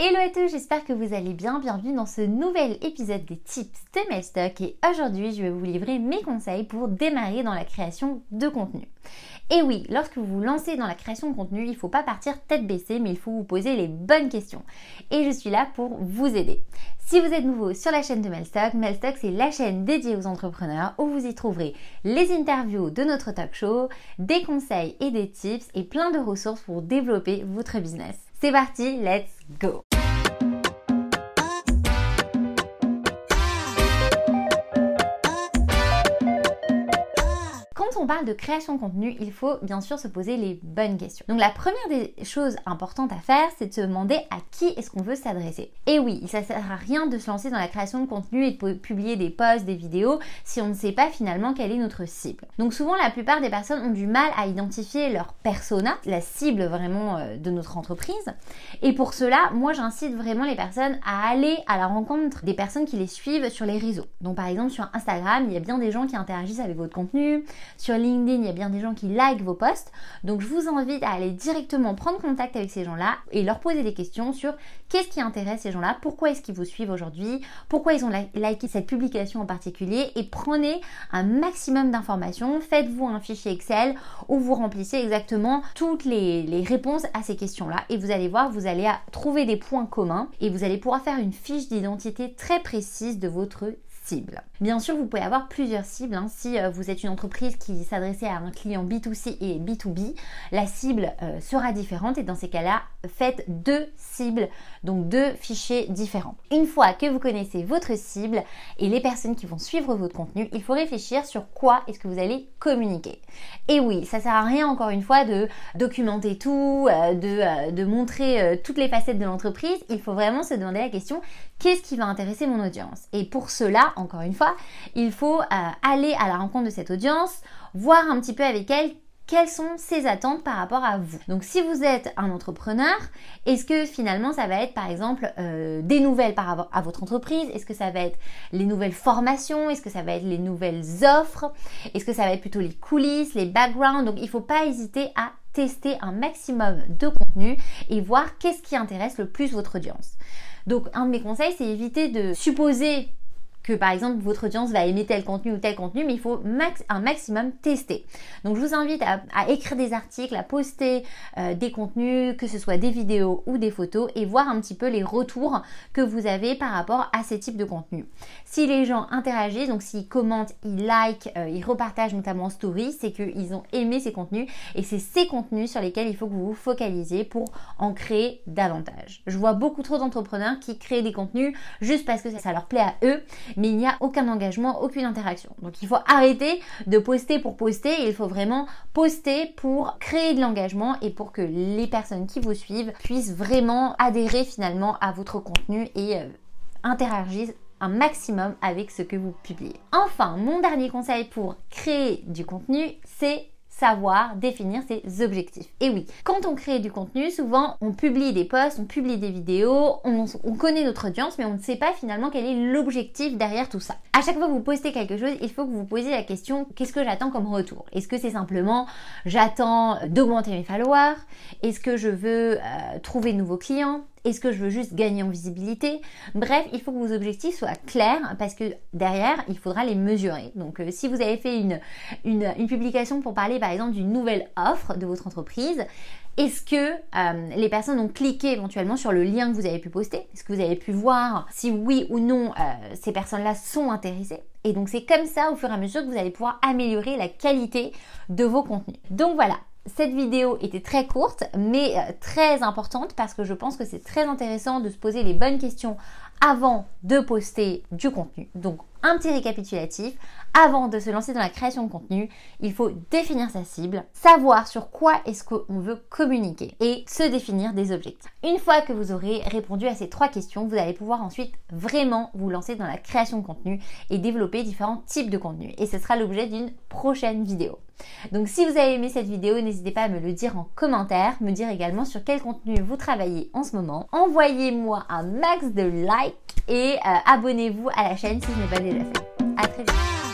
Hello à tous, j'espère que vous allez bien. Bienvenue dans ce nouvel épisode des tips de Mailstock et aujourd'hui je vais vous livrer mes conseils pour démarrer dans la création de contenu. Et oui, lorsque vous vous lancez dans la création de contenu, il ne faut pas partir tête baissée, mais il faut vous poser les bonnes questions. Et je suis là pour vous aider. Si vous êtes nouveau sur la chaîne de Mailstock, Mailstock c'est la chaîne dédiée aux entrepreneurs où vous y trouverez les interviews de notre talk show, des conseils et des tips et plein de ressources pour développer votre business. C'est parti, let's go! Quand on parle de création de contenu, il faut bien sûr se poser les bonnes questions. Donc la première des choses importantes à faire, c'est de se demander à qui est-ce qu'on veut s'adresser. Et oui, ça ne sert à rien de se lancer dans la création de contenu et de publier des posts, des vidéos, si on ne sait pas finalement quelle est notre cible. Donc souvent, la plupart des personnes ont du mal à identifier leur persona, la cible vraiment de notre entreprise. Et pour cela, moi j'incite vraiment les personnes à aller à la rencontre des personnes qui les suivent sur les réseaux. Donc par exemple sur Instagram, il y a bien des gens qui interagissent avec votre contenu. Sur LinkedIn, il y a bien des gens qui likent vos posts. Donc, je vous invite à aller directement prendre contact avec ces gens-là et leur poser des questions sur qu'est-ce qui intéresse ces gens-là, pourquoi est-ce qu'ils vous suivent aujourd'hui, pourquoi ils ont liké cette publication en particulier et prenez un maximum d'informations. Faites-vous un fichier Excel où vous remplissez exactement toutes les réponses à ces questions-là et vous allez voir, vous allez trouver des points communs et vous allez pouvoir faire une fiche d'identité très précise de votre cible. Bien sûr, vous pouvez avoir plusieurs cibles. Si vous êtes une entreprise qui s'adressait à un client B2C et B2B, la cible sera différente et dans ces cas-là, faites deux cibles, donc deux fichiers différents. Une fois que vous connaissez votre cible et les personnes qui vont suivre votre contenu, il faut réfléchir sur quoi est-ce que vous allez communiquer. Et oui, ça sert à rien encore une fois de documenter tout, de montrer toutes les facettes de l'entreprise. Il faut vraiment se demander la question, qu'est-ce qui va intéresser mon audience? Et pour cela, encore une fois, il faut aller à la rencontre de cette audience, voir un petit peu avec elle quelles sont ses attentes par rapport à vous. Donc si vous êtes un entrepreneur, est-ce que finalement ça va être par exemple des nouvelles par rapport à votre entreprise? Est-ce que ça va être les nouvelles formations? Est-ce que ça va être les nouvelles offres? Est-ce que ça va être plutôt les coulisses, les backgrounds? Donc il ne faut pas hésiter à tester un maximum de contenu et voir qu'est-ce qui intéresse le plus votre audience. Donc un de mes conseils, c'est éviter de supposer que par exemple votre audience va aimer tel contenu ou tel contenu, mais il faut un maximum tester. Donc je vous invite à écrire des articles, à poster des contenus, que ce soit des vidéos ou des photos et voir un petit peu les retours que vous avez par rapport à ces types de contenus. Si les gens interagissent, donc s'ils commentent, ils likent, ils repartagent notamment en story, c'est qu'ils ont aimé ces contenus et c'est ces contenus sur lesquels il faut que vous vous focalisiez pour en créer davantage. Je vois beaucoup trop d'entrepreneurs qui créent des contenus juste parce que ça leur plaît à eux, mais il n'y a aucun engagement, aucune interaction. Donc il faut arrêter de poster pour poster et il faut vraiment poster pour créer de l'engagement et pour que les personnes qui vous suivent puissent vraiment adhérer finalement à votre contenu et interagissent un maximum avec ce que vous publiez. Enfin, mon dernier conseil pour créer du contenu, c'est savoir définir ses objectifs. Et oui, quand on crée du contenu, souvent on publie des posts, on publie des vidéos, on connaît notre audience, mais on ne sait pas finalement quel est l'objectif derrière tout ça. À chaque fois que vous postez quelque chose, il faut que vous vous posiez la question, qu'est-ce que j'attends comme retour? Est-ce que c'est simplement, j'attends d'augmenter mes followers? Est-ce que je veux trouver de nouveaux clients? Est-ce que je veux juste gagner en visibilité? Bref, il faut que vos objectifs soient clairs parce que derrière, il faudra les mesurer. Donc, si vous avez fait une publication pour parler par exemple d'une nouvelle offre de votre entreprise, est-ce que les personnes ont cliqué éventuellement sur le lien que vous avez pu poster? Est-ce que vous avez pu voir si oui ou non ces personnes-là sont intéressées? Et donc, c'est comme ça, au fur et à mesure, que vous allez pouvoir améliorer la qualité de vos contenus. Donc voilà. Cette vidéo était très courte mais très importante parce que je pense que c'est très intéressant de se poser les bonnes questions avant de poster du contenu. Donc un petit récapitulatif, avant de se lancer dans la création de contenu, il faut définir sa cible, savoir sur quoi est-ce qu'on veut communiquer et se définir des objectifs. Une fois que vous aurez répondu à ces trois questions, vous allez pouvoir ensuite vraiment vous lancer dans la création de contenu et développer différents types de contenus. Et ce sera l'objet d'une prochaine vidéo. Donc si vous avez aimé cette vidéo, n'hésitez pas à me le dire en commentaire, me dire également sur quel contenu vous travaillez en ce moment. Envoyez-moi un max de likes et abonnez-vous à la chaîne si ce n'est pas déjà fait. À très vite.